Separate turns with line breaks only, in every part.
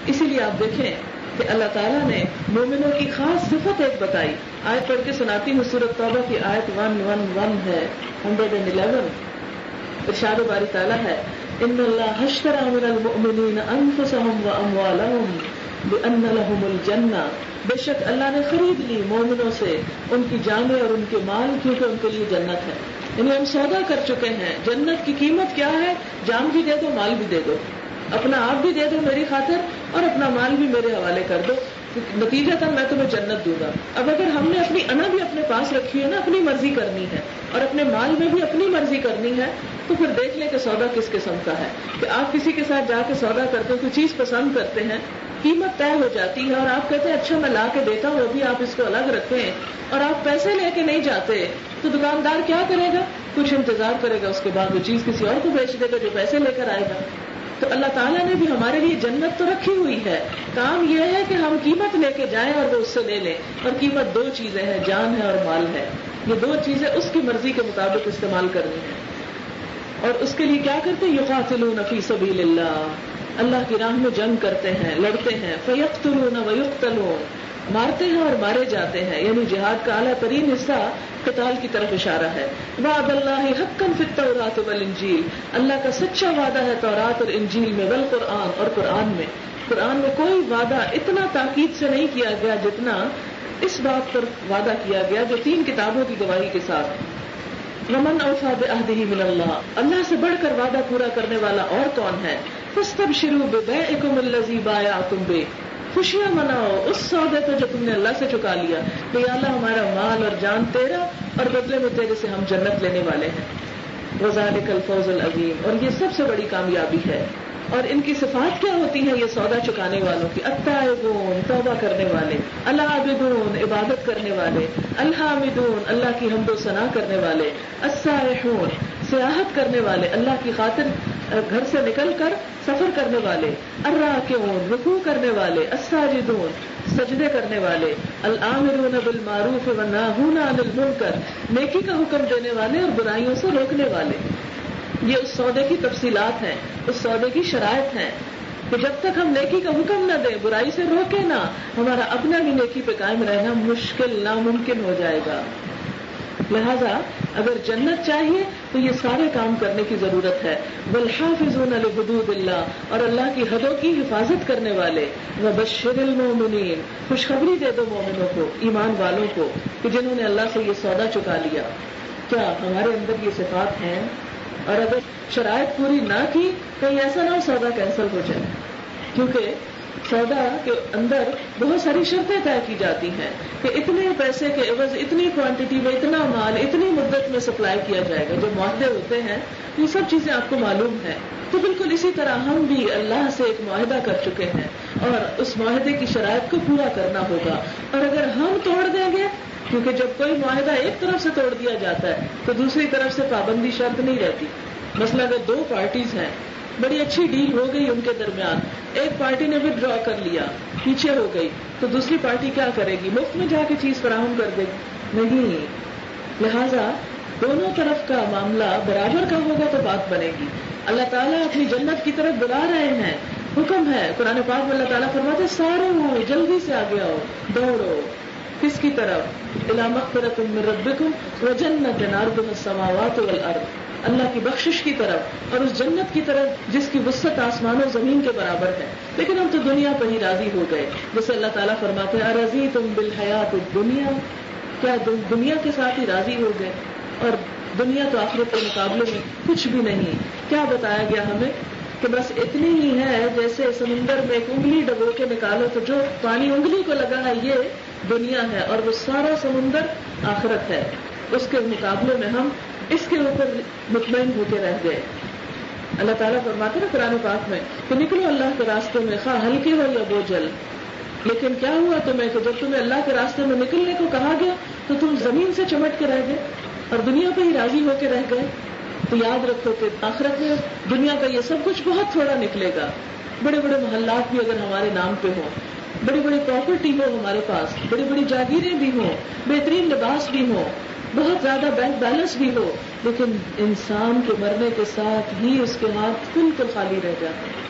اسی لیے آپ دیکھیں کہ اللہ تعالیٰ نے مومنوں کی خاص صفت ایک بتائی. آیت پڑھ کے سناتی ہوں. سورۃ توبہ کی آیت 111 ہے, 111. ارشاد باری تعالیٰ ہے, ان اللہ اشتری من المؤمنین انفسهم واموالهم بان لهم الجنہ, بے شک اللہ نے خرید لی مومنوں سے ان کی جانیں اور ان کے مال, کیونکہ ان کے لیے جنت ہے. یعنی ہم سودا کر چکے ہیں. جنت کی قیمت کیا ہے؟ جان بھی دے دو, مال بھی دے دو, اپنا آپ بھی دے دو میری خاطر اور اپنا مال بھی میرے حوالے کر دو, نتیجتاً میں تمہیں جنت دوں گا. اب اگر ہم نے اپنی انا بھی اپنے پاس رکھی ہے نا, اپنی مرضی کرنی ہے اور اپنے مال میں بھی اپنی مرضی کرنی ہے, تو پھر دیکھ لیں کہ سودا کس قسم کا ہے. کہ آپ کسی کے ساتھ جا کے سودا کرتے ہو, کوئی چیز پسند کرتے ہیں, قیمت طے ہو جاتی ہے اور آپ کہتے ہیں اچھا میں لا کے دیتا ہوں, ابھی آپ اس کو الگ رکھیں, اور آپ پیسے لے کے نہیں جاتے, تو دکاندار کیا کرے گا؟ کچھ انتظار کرے گا, اس کے بعد وہ چیز کسی اور کو بیچ دے گا جو پیسے لے کر آئے گا. تو اللہ تعالیٰ نے بھی ہمارے لیے جنت تو رکھی ہوئی ہے, کام یہ ہے کہ ہم قیمت لے کے جائیں اور وہ اس سے لے لیں. اور قیمت دو چیزیں ہیں, جان ہے اور مال ہے. یہ دو چیزیں اس کی مرضی کے مطابق استعمال کرنی ہے. اور اس کے لیے کیا کرتے ہیں؟ یقاتلون فی سبیل اللہ, اللہ کی راہ میں جنگ کرتے ہیں, لڑتے ہیں. فیقتلون ویقتلون, مارتے ہیں اور مارے جاتے ہیں. یعنی جہاد کا اعلیٰ ترین حصہ قتال کی طرف اشارہ ہے. وعد اللہ حقا فی التوراۃ والانجیل, اللہ کا سچا وعدہ ہے تورات اور انجیل میں, والقرآن, اور قرآن میں. قرآن میں کوئی وعدہ اتنا تاکید سے نہیں کیا گیا جتنا اس بات پر وعدہ کیا گیا جو 3 کتابوں کی گواہی کے ساتھ. ومن اوفی بعہدہ من اللہ, اللہ سے بڑھ کر وعدہ پورا کرنے والا اور کون ہے؟ فاستبشروا ببیعکم الذی بایعتم بہ, خوشیاں مناؤ اس سودے کو جو تم نے اللہ سے چکا لیا. کہ یا اللہ ہمارا مال اور جان تیرا, اور بدلے میں تیرے سے ہم جنت لینے والے ہیں. وذالک الفوز العظیم, اور یہ سب سے بڑی کامیابی ہے. اور ان کی صفات کیا ہوتی ہیں یہ سودا چکانے والوں کی؟ التائبون, توبہ کرنے والے. العابدون, عبادت کرنے والے. الحامدون, اللہ کی حمد و ثنا کرنے والے. السائحون, سیاحت کرنے والے, اللہ کی خاطر گھر سے نکل کر سفر کرنے والے. الراکعون, رکوع کرنے والے. الساجدون, سجدے کرنے والے. الآمرون بالمعروف والناہون عن المنکر, نیکی کا حکم دینے والے اور برائیوں سے روکنے والے. یہ اس سودے کی تفصیلات ہیں, اس سودے کی شرائط ہیں کہ جب تک ہم نیکی کا حکم نہ دیں, برائی سے روکے نہ, ہمارا اپنا بھی نیکی پہ قائم رہنا مشکل, ناممکن ہو جائے گا. لہذا اگر جنت چاہیے تو یہ سارے کام کرنے کی ضرورت ہے. والحافظون لحدود اللہ, اور اللہ کی حدوں کی حفاظت کرنے والے. وبشر المؤمنین, خوشخبری دے دو مومنوں کو, ایمان والوں کو, کہ جنہوں نے اللہ سے یہ سودا چکا لیا. کیا ہمارے اندر یہ صفات ہیں؟ اور اگر شرائط پوری نہ کی, کہیں ایسا نہ ہو سودا کینسل ہو جائے. کیونکہ سودا کے اندر بہت ساری شرطیں طے کی جاتی ہیں کہ اتنے پیسے کے عوض اتنی کوانٹٹی میں اتنا مال اتنی مدت میں سپلائی کیا جائے گا. جو معاہدے ہوتے ہیں یہ سب چیزیں آپ کو معلوم ہیں. تو بالکل اسی طرح ہم بھی اللہ سے ایک معاہدہ کر چکے ہیں اور اس معاہدے کی شرائط کو پورا کرنا ہوگا. اور اگر ہم توڑ دیں گے, کیونکہ جب کوئی معاہدہ ایک طرف سے توڑ دیا جاتا ہے تو دوسری طرف سے پابندی شرط نہیں رہتی. مثلا اگر 2 پارٹیز ہیں, بڑی اچھی ڈیل ہو گئی ان کے درمیان, ایک پارٹی نے ودرا کر لیا, پیچھے ہو گئی, تو دوسری پارٹی کیا کرے گی؟ مفت میں جا کے چیز فراہم کر دے گی؟ نہیں. لہذا دونوں طرف کا معاملہ برابر کا ہوگا تو بات بنے گی. اللہ تعالیٰ اپنی جنت کی طرف بلا رہے ہیں, حکم ہے قرآن پاک میں, اللہ تعالیٰ فرماتے سارے ہو, جلدی سے آگے آؤ, دوڑو. کس کی طرف؟ الی مغفرۃ من ربکم وجنۃ عرضها السماوات والارض, اللہ کی بخشش کی طرف, اور اس جنت کی طرف جس کی وسعت آسمان و زمین کے برابر ہے. لیکن ہم تو دنیا پہ ہی راضی ہو گئے. جیسے اللہ تعالیٰ فرماتے ہیں ارضیتم بالحیات الدنیا, کیا دنیا کے ساتھ ہی راضی ہو گئے؟ اور دنیا تو آخرت کے مقابلے میں کچھ بھی نہیں. کیا بتایا گیا ہمیں کہ بس اتنی ہی ہے جیسے سمندر میں ایک انگلی ڈبو کے نکالو تو جو پانی انگلی کو لگا ہے یہ دنیا ہے, اور وہ سارا سمندر آخرت ہے. اس کے مقابلے میں ہم اس کے اوپر مطمئن ہو کے رہ گئے. اللہ تعالیٰ فرماتے ہیں قرآن پاک میں کہ نکلو اللہ کے راستے میں, خواہ ہلکے ہو یا بوجھل. لیکن کیا ہوا تمہیں کہ جب تمہیں اللہ کے راستے میں نکلنے کو کہا گیا تو تم زمین سے چمٹ کے رہ گئے اور دنیا پہ ہی راضی ہو کے رہ گئے. تو یاد رکھو کہ آخرت میں دنیا کا یہ سب کچھ بہت تھوڑا نکلے گا. بڑے بڑے محلات بھی اگر ہمارے نام پہ ہوں, بڑی بڑی پراپرٹی ہو ہمارے پاس, بڑی بڑی جاگیریں بھی ہوں, بہترین لباس بھی ہوں, بہت زیادہ بینک بیلنس بھی ہو, لیکن انسان کے مرنے کے ساتھ ہی اس کے ہاتھ بالکل خالی رہ جاتے ہیں.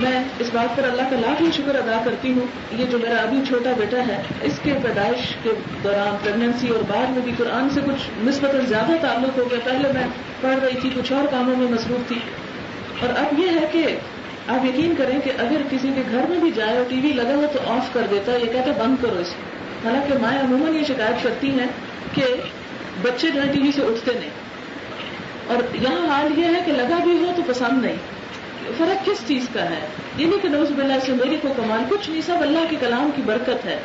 میں اس بات پر اللہ کا لاکھ شکر ادا کرتی ہوں، یہ جو میرا ابھی چھوٹا بیٹا ہے، اس کے پیدائش کے دوران پریگننسی اور بعد میں بھی قرآن سے کچھ نسبتاً زیادہ تعلق ہو گیا. پہلے میں پڑھ رہی تھی، کچھ اور کاموں میں مصروف تھی، اور اب یہ ہے کہ آپ یقین کریں کہ اگر کسی کے گھر میں بھی جائے اور ٹی وی لگا ہو تو آف کر دیتا ہے، یہ کہتا ہے بند کرو اس کو. حالانکہ مائیں عموماً یہ شکایت کرتی ہیں کہ بچے جو ہے ٹی وی سے اٹھتے نہیں، اور یہاں حال یہ ہے کہ لگا بھی ہو تو پسند نہیں. فرق کس چیز کا ہے؟ یہ نہیں کہ نعوذ باللہ سے میری کو کمال، کچھ نہیں، سب اللہ کے کلام کی برکت ہے.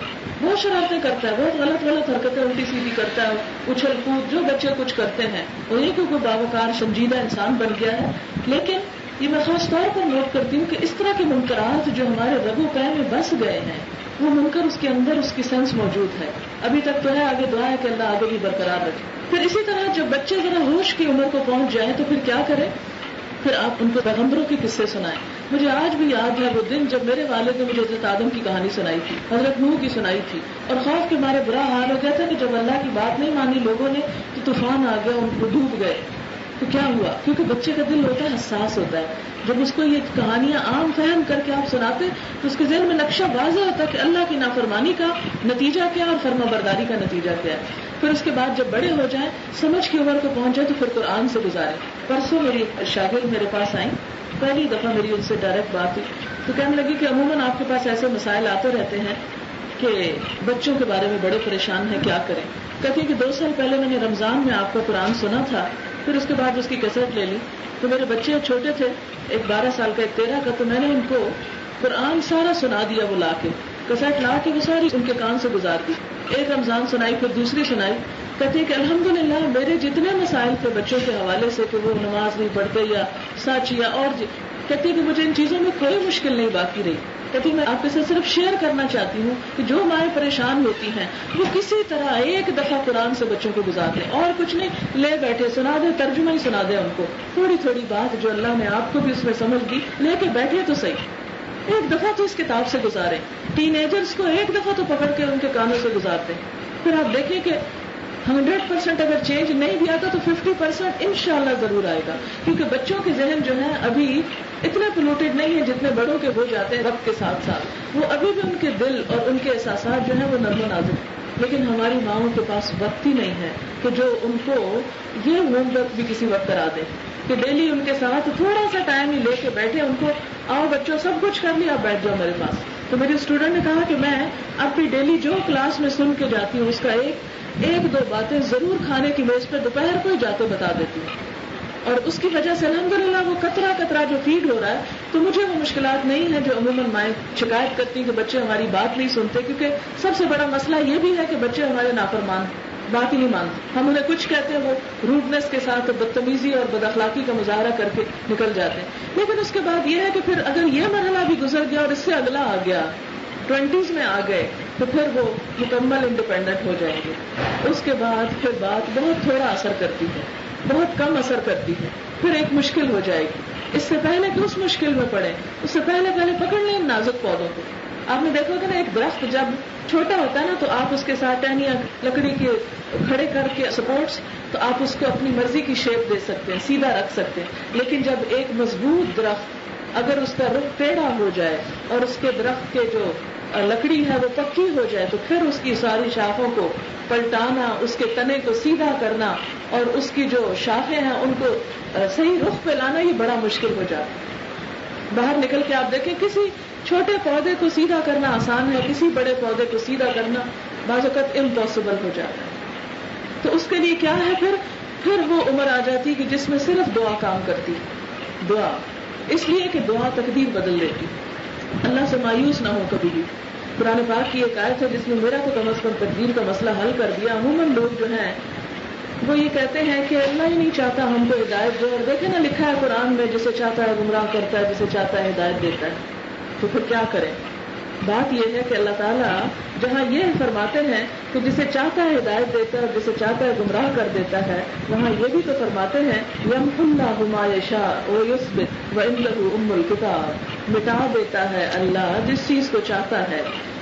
بہت شرارتیں کرتا ہے، بہت غلط حرکتیں الٹی سیدھی کرتا ہے، اچھل کود جو بچے کچھ کرتے ہیں، اور یہ کوئی باوقار سنجیدہ انسان بن گیا ہے. لیکن یہ میں خاص طور پر نوٹ کرتی ہوں کہ اس طرح کے منکرات جو ہمارے رگ و پے میں بس گئے ہیں، وہ منکر اس کے اندر اس کی سینس موجود ہے. ابھی تک تو ہے، آگے دعا ہے کہ اللہ آگے بھی برقرار رکھے. پھر اسی طرح جب بچے ذرا ہوش کی عمر کو پہنچ جائیں تو پھر کیا کریں؟ پھر آپ ان کو پیغمبروں کے قصے سنائیں. مجھے آج بھی یاد ہے وہ دن جب میرے والد نے مجھے حضرت آدم کی کہانی سنائی تھی، حضرت نوح کی سنائی تھی، اور خوف کے مارے برا حال ہو گیا تھا کہ جب اللہ کی بات نہیں مانی لوگوں نے تو طوفان آ گیا، ان کو ڈوب گئے. تو کیا ہوا؟ کیونکہ بچے کا دل ہوتا ہے حساس ہوتا ہے. جب اس کو یہ کہانیاں عام فہم کر کے آپ سناتے تو اس کے ذہن میں نقشہ واضح ہوتا ہے کہ اللہ کی نافرمانی کا نتیجہ کیا اور فرما برداری کا نتیجہ کیا ہے. پھر اس کے بعد جب بڑے ہو جائیں، سمجھ کی عمر کو پہنچ جائے، تو پھر قرآن سے گزاریں. پرسوں میری شاگرد میرے پاس آئیں، پہلی دفعہ میری ان سے ڈائریکٹ بات ہوئی تو کہنے لگی کہ عموماً آپ کے پاس ایسے مسائل آتے رہتے ہیں کہ بچوں کے بارے میں بڑے پریشان ہیں، کیا کریں. کہتی کہ 2 سال پہلے میں نے رمضان میں آپ کا قرآن سنا تھا، پھر اس کے بعد اس کی کیسٹ لے لی. تو میرے بچے چھوٹے تھے، ایک 12 سال کا، ایک 13 کا، تو میں نے ان کو قرآن سارا سنا دیا. وہ لا کے کیسٹ لا کے وہ ساری ان کے کان سے گزار دی. ایک رمضان سنائی، پھر دوسری سنائی. کہتی ہے کہ الحمدللہ میرے جتنے مسائل تھے بچوں کے حوالے سے کہ وہ نماز نہیں پڑھتے یا سچ یا اور کہتی ہے کہ مجھے ان چیزوں میں کوئی مشکل نہیں باقی رہی. کہتی میں آپ کے ساتھ صرف شیئر کرنا چاہتی ہوں کہ جو مائیں پریشان ہوتی ہیں وہ کسی طرح ایک دفعہ قرآن سے بچوں کو گزار دیں، اور کچھ نہیں، لے بیٹھے سنا دیں، ترجمہ ہی سنا دیں ان کو. تھوڑی تھوڑی بات جو اللہ نے آپ کو بھی اس میں سمجھ دی، لے کے بیٹھے تو صحیح، ایک دفعہ تو اس کتاب سے گزاریں. ٹین ایجرز کو ایک دفعہ تو پکڑ کے ان کے کانوں سے گزارتے ہیں. پھر آپ دیکھیں کہ 100% اگر چینج نہیں بھی آتا تو 50% انشاءاللہ ضرور آئے گا. کیونکہ بچوں کے ذہن جو ہیں ابھی اتنے پولوٹیڈ نہیں ہیں جتنے بڑوں کے ہو جاتے ہیں وقت کے ساتھ ساتھ. وہ ابھی بھی ان کے دل اور ان کے احساسات جو ہیں وہ نرم و نازک ہیں. لیکن ہماری ماؤں کے پاس وقت ہی نہیں ہے کہ جو ان کو یہ ہوم ورک بھی کسی وقت کرا دے کہ ڈیلی ان کے ساتھ تھوڑا سا ٹائم ہی لے کے بیٹھے، ان کو آؤ بچوں سب کچھ کر لیا، آپ بیٹھ جاؤ میرے پاس. تو میری اسٹوڈنٹ نے کہا کہ میں اپنی ڈیلی جو کلاس میں سن کے جاتی ہوں اس کا ایک دو باتیں ضرور کھانے کی میز پہ دوپہر کو ہی جاتے بتا دیتی ہوں، اور اس کی وجہ سے الحمدللہ وہ قطرہ قطرہ جو فیڈ ہو رہا ہے. تو مجھے وہ مشکلات نہیں ہیں جو عموماً مائیں شکایت کرتی کہ بچے ہماری بات نہیں سنتے. کیونکہ سب سے بڑا مسئلہ یہ بھی ہے کہ بچے ہمارے نافرمان، بات ہی نہیں مانتے. ہم انہیں کچھ کہتے ہیں وہ روڈنس کے ساتھ بدتمیزی اور بد اخلاقی کا مظاہرہ کر کے نکل جاتے ہیں. لیکن اس کے بعد یہ ہے کہ پھر اگر یہ مرحلہ بھی گزر گیا اور اس سے اگلا آ گیا، 20s میں آ گئے، تو پھر وہ مکمل انڈیپینڈنٹ ہو جائیں گے. اس کے بعد پھر بات بہت تھوڑا اثر کرتی ہے، بہت کم اثر کرتی ہے، پھر ایک مشکل ہو جائے گی. اس سے پہلے کہ اس مشکل میں پڑے، اس سے پہلے پکڑ لیں نازک پودوں کو. آپ نے دیکھا کہ نا ایک درخت جب چھوٹا ہوتا ہے نا تو آپ اس کے ساتھ ٹہنیاں لکڑی کے کھڑے کر کے سپورٹس، تو آپ اس کو اپنی مرضی کی شیپ دے سکتے ہیں، سیدھا رکھ سکتے ہیں. لیکن جب ایک مضبوط درخت اگر اس کا رخ ٹیڑھا ہو جائے اور اس کے درخت کے جو لکڑی ہے وہ پکی ہو جائے، تو پھر اس کی ساری شاخوں کو پلٹانا، اس کے تنے کو سیدھا کرنا اور اس کی جو شاخیں ہیں ان کو صحیح رخ پہ لانا، یہ بڑا مشکل ہو جاتا ہے. باہر نکل کے آپ دیکھیں کسی چھوٹے پودے کو سیدھا کرنا آسان ہے، کسی بڑے پودے کو سیدھا کرنا بعض اوقات امپاسبل ہو جاتا ہے. تو اس کے لیے کیا ہے، پھر وہ عمر آ جاتی کہ جس میں صرف دعا کام کرتی ہے. دعا اس لیے کہ دعا تقدیر بدل دیتی، اللہ سے مایوس نہ ہو کبھی بھی. قرآن پاک کی ایک آیت ہے جس میں میرا تو کم از کم تقدیر کا مسئلہ حل کر دیا. عموماً لوگ جو ہیں وہ یہ کہتے ہیں کہ اللہ ہی نہیں چاہتا ہم کو ہدایت دے، اور دیکھیں نا لکھا ہے قرآن میں جسے چاہتا ہے گمراہ کرتا ہے، جسے چاہتا ہے ہدایت دیتا ہے. تو پھر کیا کریں؟ بات یہ ہے کہ اللہ تعالیٰ جہاں یہ فرماتے ہیں کہ جسے چاہتا ہے ہدایت دیتا ہے، جسے چاہتا ہے گمراہ کر دیتا ہے، وہاں یہ بھی تو فرماتے ہیں یمحو اللہ ما یشاء ویثبت وعندہ ام الکتاب، مٹا دیتا ہے اللہ جس چیز کو چاہتا ہے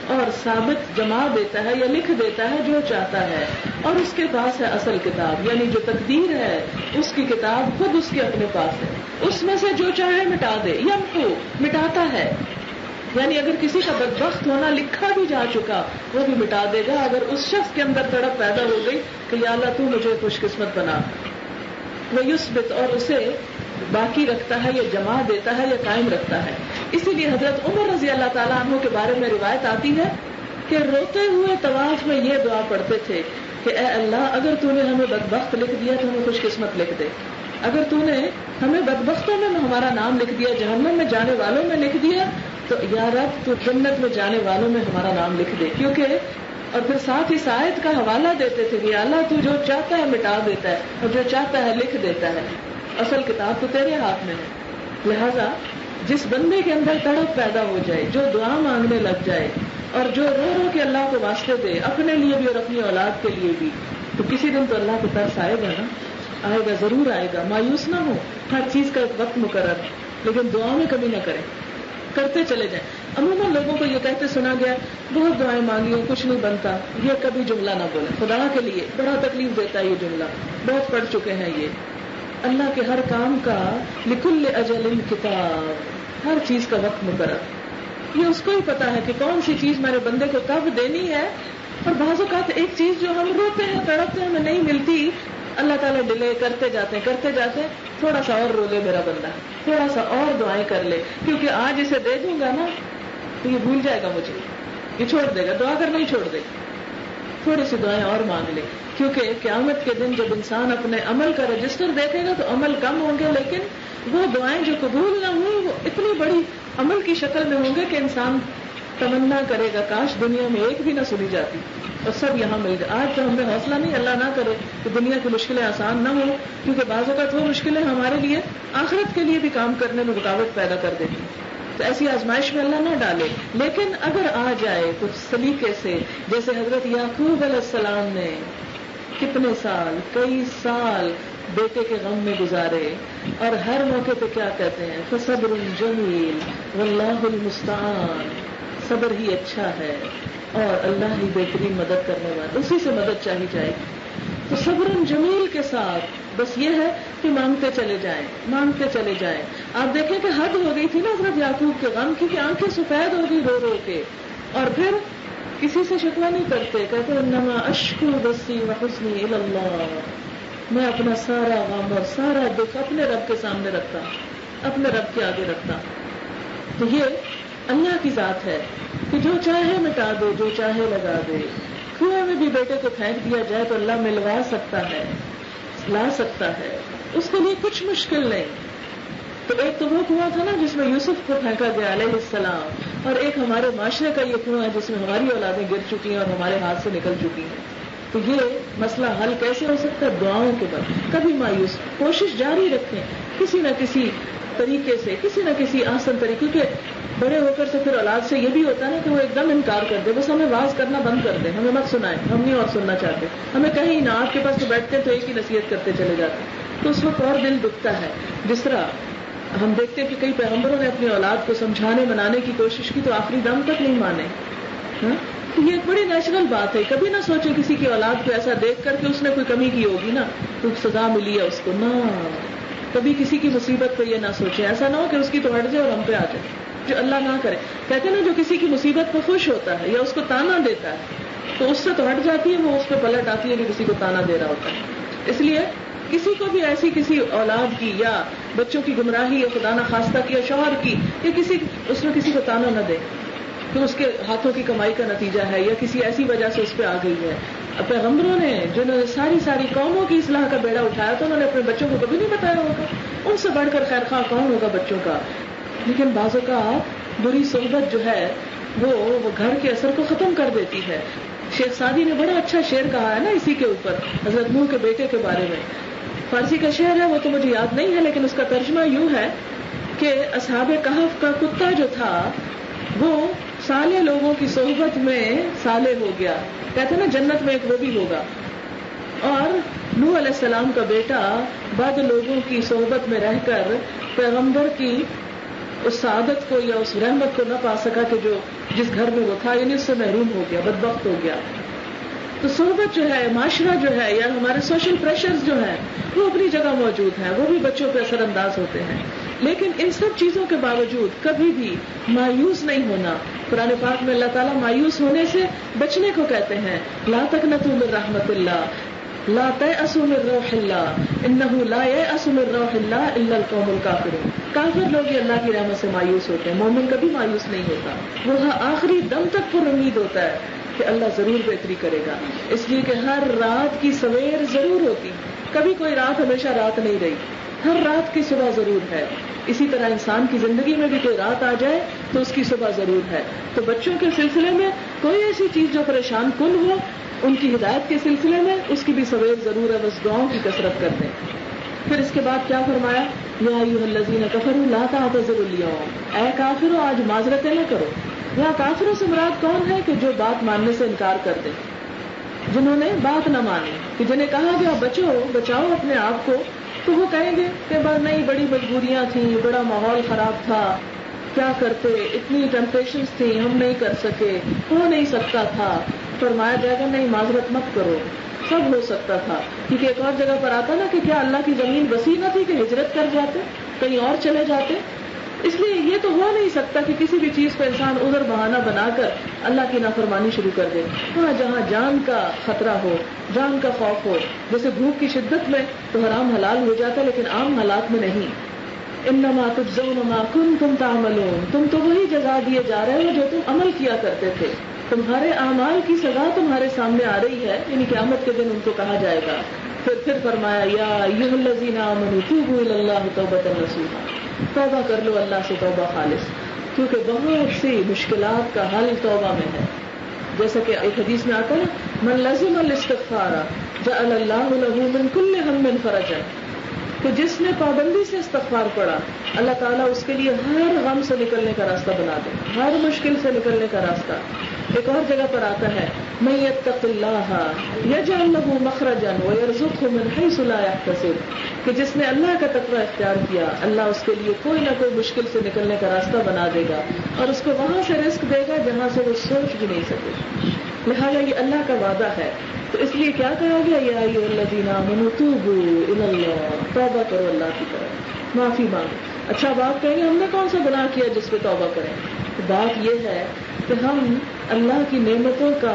اور ثابت جما دیتا ہے یا لکھ دیتا ہے جو چاہتا ہے. اور اس کے پاس ہے اصل کتاب، یعنی جو تقدیر ہے اس کی کتاب خود اس کے اپنے پاس ہے، اس میں سے جو چاہے مٹا دے، یمحو مٹاتا ہے، یعنی اگر کسی کا بدبخت ہونا لکھا بھی جا چکا وہ بھی مٹا دے گا، اگر اس شخص کے اندر تڑپ پیدا ہو گئی کہ یا اللہ تو مجھے خوش قسمت بنا، وہ یثبت اور اسے باقی رکھتا ہے یا جمع دیتا ہے یا قائم رکھتا ہے۔ اسی لیے حضرت عمر رضی اللہ تعالیٰ عنہ کے بارے میں روایت آتی ہے کہ روتے ہوئے طواف میں یہ دعا پڑھتے تھے کہ اے اللہ اگر تو نے ہمیں بدبخت لکھ دیا تو ہمیں خوش قسمت لکھ دے، اگر تو نے ہمیں بدبختوں میں ہمارا نام لکھ دیا، جہنم میں جانے والوں میں لکھ دیا، تو یا رب تو جنت میں جانے والوں میں ہمارا نام لکھ دے، کیونکہ اور پھر ساتھ ہی آیت کا حوالہ دیتے تھے کہ اللہ تو جو چاہتا ہے مٹا دیتا ہے اور جو چاہتا ہے لکھ دیتا ہے، اصل کتاب تو تیرے ہاتھ میں ہے۔ لہذا جس بندے کے اندر تڑپ پیدا ہو جائے، جو دعا مانگنے لگ جائے اور جو رو رو کے اللہ کو واسطے دے اپنے لیے بھی اور اپنی اولاد کے لیے بھی، تو کسی دن تو اللہ کو ترس آئے گا نا، آئے گا، ضرور آئے گا۔ مایوس نہ ہو، ہر چیز کا ایک وقت مقرر، لیکن دعا میں کمی نہ کریں، کرتے چلے جائیں۔ عموماً لوگوں کو یہ کہتے سنا گیا بہت دعائیں مانگی ہیں کچھ نہیں بنتا، یہ کبھی جملہ نہ بولیں، خدا کے لیے بڑا تکلیف دیتا ہے یہ جملہ، بہت پڑھ چکے ہیں یہ۔ اللہ کے ہر کام کا لکل اجل کتاب، ہر چیز کا وقت مقرر، یہ اس کو ہی پتا ہے کہ کون سی چیز میرے بندے کو کب دینی ہے۔ اور بعض اوقات ایک چیز جو ہم روتے ہیں تڑپتے ہیں ہمیں نہیں ملتی، اللہ تعالیٰ ڈیلے کرتے جاتے ہیں، تھوڑا سا اور رو لے میرا بندہ، تھوڑا سا اور دعائیں کر لے، کیونکہ آج اسے دے دوں گا نا تو یہ بھول جائے گا مجھے، یہ چھوڑ دے گا، دعا کرنا ہی چھوڑ دے گا، تھوڑی سی دعائیں اور مانگ لے، کیونکہ قیامت کے دن جب انسان اپنے عمل کا رجسٹر دیکھے گا تو عمل کم ہوں گے، لیکن وہ دعائیں جو قبول نہ ہوئی وہ اتنی بڑی عمل کی شکل میں ہوں گے کہ انسان تمنا کرے گا کاش دنیا میں ایک بھی نہ سنی جاتی اور سب یہاں مل جائے۔ آج تو ہمیں حوصلہ نہیں، اللہ نہ کرے کہ دنیا کی مشکلیں آسان نہ ہوں، کیونکہ بعض اوقات وہ مشکلیں ہمارے لیے آخرت کے لیے بھی کام کرنے میں رکاوٹ پیدا کر دیتی، تو ایسی آزمائش میں اللہ نہ ڈالے۔ لیکن اگر آ جائے کچھ سلیقے سے، جیسے حضرت یعقوب علیہ السلام نے کتنے سال، کئی سال بیٹے کے غم میں گزارے، اور ہر موقع پہ کیا کہتے ہیں فصبر جمیل واللہ المستعان، صبر ہی اچھا ہے اور اللہ ہی بہترین مدد کرنے والا، اسی سے مدد چاہی جائے۔ تو صبر جمیل کے ساتھ بس یہ ہے کہ مانگتے چلے جائیں۔ آپ دیکھیں کہ حد ہو گئی تھی نا حضرت یعقوب کے غم کی، کہ آنکھیں سفید ہو گئی رو رو کے، اور پھر کسی سے شکوہ نہیں کرتے، کہتے انما اشکو بثی وحزنی الی اللہ، میں اپنا سارا غم اور سارا دکھ اپنے رب کے سامنے رکھتا، اپنے رب کے آگے رکھتا۔ تو یہ اللہ کی ذات ہے کہ جو چاہے مٹا دے، جو چاہے لگا دے۔ کنویں میں بھی بیٹے کو پھینک دیا جائے تو اللہ ملوا سکتا ہے، لا سکتا ہے، اس کے لیے کچھ مشکل نہیں۔ تو ایک تو وہ کنواں تھا نا جس میں یوسف کو پھینکا گیا علیہ السلام، اور ایک ہمارے معاشرے کا یہ کنواں ہے جس میں ہماری اولادیں گر چکی ہیں اور ہمارے ہاتھ سے نکل چکی ہیں۔ تو یہ مسئلہ حل کیسے ہو سکتا ہے؟ دعاؤں کے بعد کبھی مایوس، کوشش جاری رکھیں کسی نہ کسی طریقے سے، کسی نہ کسی آسان طریقے، کیونکہ بڑے ہو کر سے پھر اولاد سے یہ بھی ہوتا ہے نا کہ وہ ایک دم انکار کر دے، بس ہمیں واز کرنا بند کر دیں، ہمیں مت سنائیں، ہم نہیں اور سننا چاہتے، ہمیں کہیں نہ، آپ کے پاس تو بیٹھتے تو ایک ہی نصیحت کرتے چلے جاتے، تو اس وقت اور دل دکھتا ہے۔ جس طرح ہم دیکھتے ہیں کہ کئی پیغمبروں نے اپنی اولاد کو سمجھانے منانے کی کوشش کی تو آخری دم تک نہیں مانے۔ تو یہ ایک بڑی نیچرل بات ہے، کبھی نہ سوچے کسی کی اولاد کو ایسا دیکھ کر کہ اس نے کوئی کمی کی ہوگی نا تو سزا ملی ہے اس کو، نہ، کبھی کسی کی مصیبت کو یہ نہ سوچے، ایسا نہ ہو کہ اس کی تو ہٹ جائے اور ہم پہ آ جائے، جو اللہ نہ کرے۔ کہتے ہیں نا جو کسی کی مصیبت پہ خوش ہوتا ہے یا اس کو تانا دیتا ہے تو اس سے تو ہٹ جاتی ہے، وہ اس پہ پلٹ آتی ہے کہ کسی کو تانا دے رہا ہوتا ہے۔ اس لیے کسی کو بھی ایسی کسی اولاد کی یا بچوں کی گمراہی یا خدا نخواستہ کی یا شوہر کی یا اس میں کسی کو تانا نہ دے کہ اس کے ہاتھوں کی کمائی کا نتیجہ ہے یا کسی ایسی وجہ سے اس پہ آ گئی ہے۔ پیغمبروں نے جنہوں نے ساری قوموں کی اصلاح کا بیڑا اٹھایا تو انہوں نے اپنے بچوں کو کبھی نہیں بتایا ہوگا، ان سے بڑھ کر خیر خواہ کون ہوگا بچوں کا۔ لیکن بعضوں کا بری صحبت جو ہے وہ گھر کے اثر کو ختم کر دیتی ہے۔ شیخ سعدی نے بڑا اچھا شعر کہا ہے نا اسی کے اوپر، حضرت نوح کے بیٹے کے بارے میں، فارسی کا شعر ہے وہ تو مجھے یاد نہیں ہے، لیکن اس کا ترجمہ یوں ہے کہ اصحاب کہف کا کتا جو تھا وہ صالح لوگوں کی صحبت میں صالح ہو گیا، کہتے ہیں نا جنت میں ایک وہ بھی ہوگا، اور نوح علیہ السلام کا بیٹا بد لوگوں کی صحبت میں رہ کر پیغمبر کی اس سعادت کو یا اس رحمت کو نہ پا سکا کہ جو جس گھر میں وہ تھا، یعنی اس سے محروم ہو گیا، بدبخت ہو گیا۔ تو صحبت جو ہے، معاشرہ جو ہے، یا ہمارے سوشل پریشرز جو ہیں وہ اپنی جگہ موجود ہیں، وہ بھی بچوں پہ اثر انداز ہوتے ہیں، لیکن ان سب چیزوں کے باوجود کبھی بھی مایوس نہیں ہونا۔ قرآن پاک میں اللہ تعالیٰ مایوس ہونے سے بچنے کو کہتے ہیں، لا تقنطوا من رحمت اللہ، لا تیأسوا من روح اللہ انہ لا ییأس من روح اللہ الا القوم الکافرون۔ کافر لوگ ہی اللہ کی رحمت سے مایوس ہوتے ہیں، مومن کبھی مایوس نہیں ہوتا، وہ آخری دم تک پر امید ہوتا ہے کہ اللہ ضرور بہتری کرے گا، اس لیے کہ ہر رات کی سویر ضرور ہوتی، کبھی کوئی رات ہمیشہ رات نہیں رہی، ہر رات کی صبح ضرور ہے۔ اسی طرح انسان کی زندگی میں بھی کوئی رات آ جائے تو اس کی صبح ضرور ہے۔ تو بچوں کے سلسلے میں کوئی ایسی چیز جو پریشان کن ہو، ان کی ہدایت کے سلسلے میں اس کی بھی سویر ضرور ہے، بس دعاؤں کی کثرت کر دیں۔ پھر اس کے بعد کیا فرمایا، یا ایھا الذین کفروا لا تعتذروا اليوم، اے کافروں آج معذرتیں نہ کرو۔ یہاں کافروں سے مراد کون ہے؟ کہ جو بات ماننے سے انکار کر دیں، جنہوں نے بات نہ مانی، کہ جنہیں کہا گیا بچاؤ اپنے آپ کو، تو وہ کہیں گے کہ بس نہیں، بڑی مجبوریاں تھیں، بڑا ماحول خراب تھا، کیا کرتے، اتنی ٹیمپٹیشنز تھیں، ہم نہیں کر سکے، ہو نہیں سکتا تھا۔ فرمایا جائے گا نہیں، معذرت مت کرو، سب ہو سکتا تھا۔ کیونکہ ایک اور جگہ پر آتا نا کہ کیا اللہ کی زمین وسیع نہ تھی کہ ہجرت کر جاتے، کہیں اور چلے جاتے۔ اس لیے یہ تو ہو نہیں سکتا کہ کسی بھی چیز پہ انسان عذر بہانہ بنا کر اللہ کی نافرمانی شروع کر دے۔ ہاں جہاں جان کا خطرہ ہو، جان کا خوف ہو، جیسے بھوک کی شدت میں تو حرام حلال ہو جاتا ہے، لیکن عام حالات میں نہیں۔ انما تجزون ما کنتم تعملون، تم تو وہی جزا دیے جا رہے ہو جو تم عمل کیا کرتے تھے، تمہارے اعمال کی سزا تمہارے سامنے آ رہی ہے، یعنی قیامت کے دن ان کو کہا جائے گا۔ پھر فرمایا یا ایھا الذین آمنوا توبوا الی اللہ توبۃ نصوحا، توبہ کر لو اللہ سے توبہ خالص، کیونکہ بہت سی مشکلات کا حل توبہ میں ہے۔ جیسا کہ ایک حدیث میں آتا ہے نا، من لزم الاستغفار جعل اللہ له من کل ہم فرجا، کہ جس نے پابندی سے استغفار پڑھا، اللہ تعالیٰ اس کے لیے ہر غم سے نکلنے کا راستہ بنا دے، ہر مشکل سے نکلنے کا راستہ۔ ایک اور جگہ پر آتا ہے من یتق اللہ یجعل له مخرجا ویرزقه من حیث لا یحتسب، کہ جس نے اللہ کا تقوی اختیار کیا، اللہ اس کے لیے کوئی نہ کوئی مشکل سے نکلنے کا راستہ بنا دے گا، اور اس کو وہاں سے رزق دے گا جہاں سے وہ سوچ بھی نہیں سکے۔ لہٰذا یہ اللہ کا وعدہ ہے، تو اس لیے کیا کہا گیا، یا ایھا الذین آمنوا توبوا الی اللہ، توبہ کرو اللہ کی طرف، معافی مانگو۔ اچھا بات کہیں گے ہم نے کون سا گناہ کیا جس پہ توبہ کریں؟ تو بات یہ ہے کہ ہم اللہ کی نعمتوں کا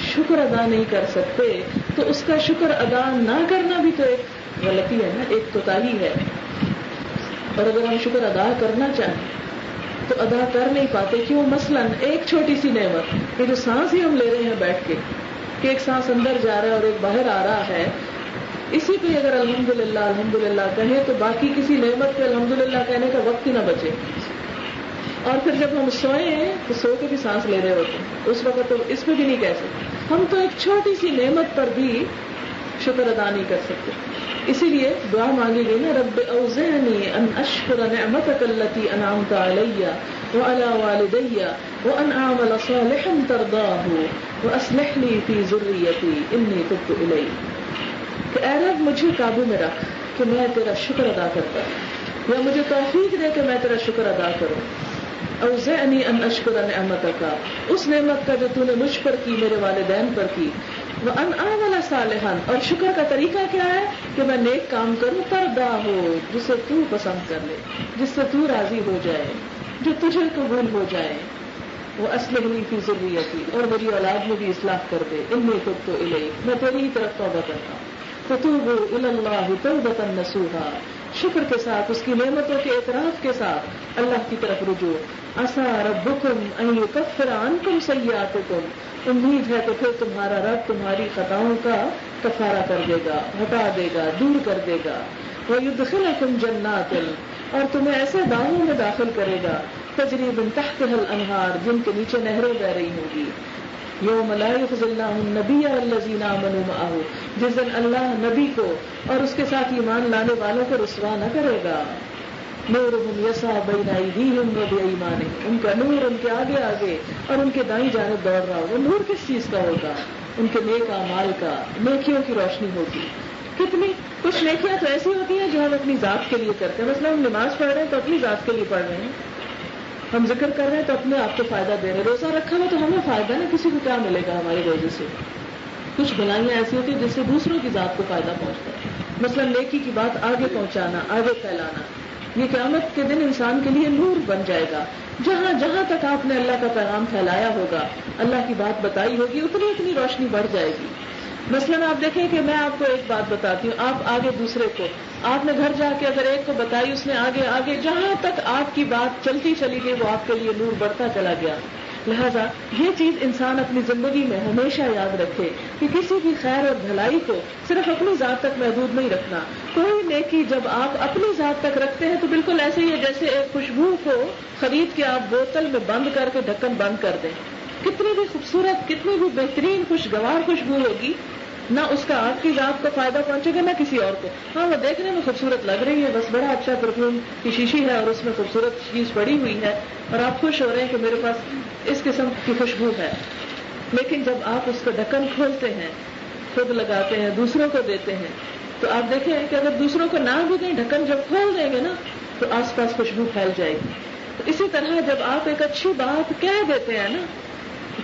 شکر ادا نہیں کر سکتے، تو اس کا شکر ادا نہ کرنا بھی تو ایک غلطی ہے نا، ایک کوتاہی ہے۔ اور اگر ہم شکر ادا کرنا چاہیں تو ادا کر نہیں پاتے، کیوں؟ مثلاً ایک چھوٹی سی نعمت، یہ جو سانس ہی ہم لے رہے ہیں بیٹھ کے، کہ ایک سانس اندر جا رہا ہے اور ایک باہر آ رہا ہے، اسی پہ اگر الحمدللہ الحمدللہ کہیں تو باقی کسی نعمت پہ الحمدللہ کہنے کا وقت ہی نہ بچے۔ اور پھر جب ہم سوئیں تو سو کے بھی سانس لے رہے ہوتے ہیں، اس وقت تو اس پہ بھی نہیں کہہ سکتے، ہم تو ایک چھوٹی سی نعمت پر بھی شکر ادا نہیں کر سکتے۔ اسی لیے دعا مانگی گئی نا، رب اوزعنی ان اشکر نعمتک التی انعمت علی وعلی والدی وان اعمل صالحا ترضاہ واصلح لی فی ذریتی انی تبت الیک، کہ اے رب مجھے قابو میں رکھ کہ میں تیرا شکر ادا کرتا ہوں، یا مجھے توفیق دے کہ میں تیرا شکر ادا کروں۔ اوزعنی ان اشکر نعمتک، اس نعمت کا جو تو نے مجھ پر کی، میرے والدین پر کی، وان اعمل صالحا، اور شکر کا طریقہ کیا ہے کہ میں نیک کام کروں، ترضاہ، جسے تو پسند کر لے، جس سے تو راضی ہو جائے، جو تجھے قبول ہو جائے، واصلح لی فی ذریتی، اور میری اولاد میں بھی اصلاح کر دے، انی تبت الیک، میں تیری ہی طرف توبہ کرتا ہوں۔ فتوبوا الی اللہ توبۃ نصوحا، شکر کے ساتھ، اس کی نعمتوں کے اعتراف کے ساتھ اللہ کی طرف رجوع۔ عسیٰ ربکم ان یکفر عنکم سیئاتکم، امید ہے کہ پھر تمہارا رب تمہاری خطاؤں کا کفارہ کر دے گا، ہٹا دے گا، دور کر دے گا۔ وَيُدْخِلَكُمْ جَنَّاتٍ، اور تمہیں ایسے باغوں میں داخل کرے گا، تجری من تحتها الانہار، جن کے نیچے نہریں بہ رہی ہوں گی۔ یوم لا یخزی اللہ النبی والذین آمنوا معہ، جس دن اللہ نبی کو اور اس کے ساتھ ایمان لانے والوں کو رسوا نہ کرے گا۔ نورہم یسعی بین ایدیہم وبایمانہم، ان کا نور ان کے آگے آگے اور ان کے دائیں جانب دوڑ رہا ہوگا۔ نور کس چیز کا ہوگا؟ ان کے نیک اعمال کا، نیکیوں کی روشنی ہوگی۔ کتنی کچھ نیکیاں تو ایسی ہوتی ہیں جو ہم اپنی ذات کے لیے کرتے ہیں، مثلا ہم نماز پڑھ رہے ہیں تو اپنی ذات کے لیے پڑھ رہے ہیں، ہم ذکر کر رہے ہیں تو اپنے آپ کو فائدہ دے رہے ہیں، روزہ رکھا ہوا تو ہمیں فائدہ نہیں، کسی کو کیا ملے گا ہمارے روزے سے؟ کچھ بھلائیاں ایسی ہوتی ہیں جس سے دوسروں کی ذات کو فائدہ پہنچتا ہے. مثلا نیکی کی بات آگے پہنچانا، آگے پھیلانا، یہ قیامت کے دن انسان کے لیے نور بن جائے گا. جہاں جہاں تک آپ نے اللہ کا پیغام پھیلایا ہوگا، اللہ کی بات بتائی ہوگی، اتنی اتنی روشنی بڑھ جائے گی. مثلاً آپ دیکھیں کہ میں آپ کو ایک بات بتاتی ہوں، آپ آگے دوسرے کو، آپ نے گھر جا کے اگر ایک کو بتائی، اس نے آگے آگے جہاں تک آپ کی بات چلتی چلی گئی وہ آپ کے لیے نور بڑھتا چلا گیا. لہذا یہ چیز انسان اپنی زندگی میں ہمیشہ یاد رکھے کہ کسی بھی خیر اور بھلائی کو صرف اپنی ذات تک محدود نہیں رکھنا. کوئی نیکی جب آپ اپنی ذات تک رکھتے ہیں تو بالکل ایسے ہی ہے جیسے ایک خوشبو کو خرید کے آپ بوتل میں بند کر کے ڈھکن بند کر دیں. کتنی بھی خوبصورت، کتنی بھی بہترین خوشگوار خوشبو ہوگی، نہ اس کا آپ کی ذات کو فائدہ پہنچے گا نہ کسی اور کو. ہاں وہ دیکھنے میں خوبصورت لگ رہی ہے، بس بڑا اچھا پرفیوم کی شیشی ہے اور اس میں خوبصورت چیز پڑی ہوئی ہے اور آپ خوش ہو رہے ہیں کہ میرے پاس اس قسم کی خوشبو ہے. لیکن جب آپ اس کا ڈھکن کھولتے ہیں، خود لگاتے ہیں، دوسروں کو دیتے ہیں، تو آپ دیکھیں کہ اگر دوسروں کو نہ بھی دیں، ڈھکن جب کھول دیں گے نا تو آس پاس خوشبو پھیل جائے گی. تو اسی طرح جب آپ ایک اچھی بات کہہ دیتے ہیں نا